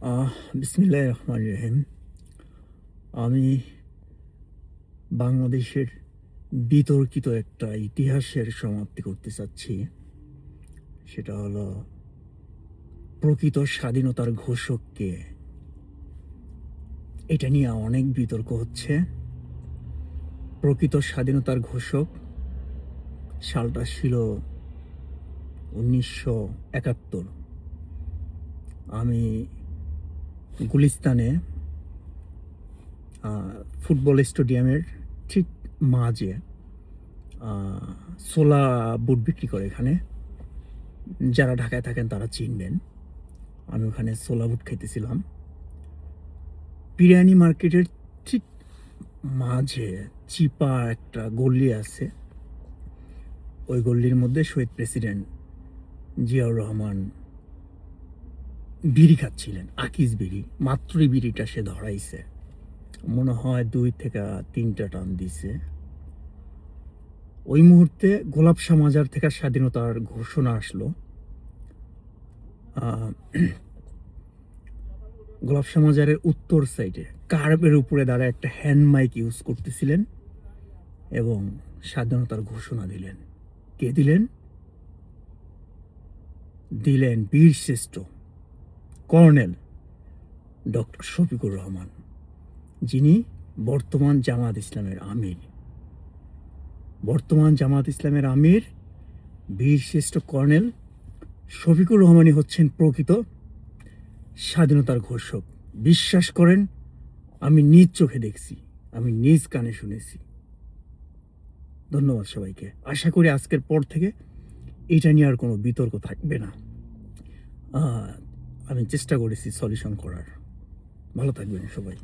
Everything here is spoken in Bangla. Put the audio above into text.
বিসমিল্লাহির রহমানির রহিম। আমি বাংলাদেশের বিতর্কিত একটা ইতিহাসের সমাপ্তি করতে চাচ্ছি। সেটা হলো প্রকৃত স্বাধীনতার ঘোষক কে? এটা নিয়ে অনেক বিতর্ক হচ্ছে। প্রকৃত স্বাধীনতার ঘোষক সালটা ছিল 1971। আমি গুলিস্তানে ফুটবল স্টেডিয়ামের ঠিক মাঝে ছোলা বুট বিক্রি করে। এখানে যারা ঢাকায় থাকেন তারা চিনবেন। আমি ওখানে ছোলা বুট খাইতেছিলাম। বিরিয়ানি মার্কেটের ঠিক মাঝে চিপা একটা গল্লি আছে। ওই গল্লির মধ্যে শহীদ প্রেসিডেন্ট জিয়াউর রহমান বিড়ি খাচ্ছিলেন, আকিজ বিড়ি। মাত্রই বিড়িটা সে ধরাইছে, মনে হয় 2 থেকে 3টা টান দিছে। ওই মুহূর্তে গোলাপ শাহ মাজার থেকে স্বাধীনতার ঘোষণা আসলো। গোলাপ শাহ মাজারের উত্তর সাইডে কার্বের উপরে দাঁড়ায় একটা হ্যান্ড মাইক ইউজ করতেছিলেন এবং স্বাধীনতার ঘোষণা দিলেন। কে দিলেন? দিলেন বীরশ্রেষ্ঠ কর্নেল ডক্টর শফিকুর রহমান, যিনি বর্তমান জামাত ইসলামের আমির। বীরশ্রেষ্ঠ কর্নেল শফিকুর রহমানই হচ্ছেন প্রকৃত স্বাধীনতার ঘোষক। বিশ্বাস করেন, আমি নিজ চোখে দেখছি, আমি নিজ কানে শুনেছি। ধন্যবাদ সবাইকে। আশা করি আজকের পর থেকে এটা নিয়ে আর কোনো বিতর্ক থাকবে না। আমি চেষ্টা করেছি সলিউশন করার। ভালো থাকবেন সবাই।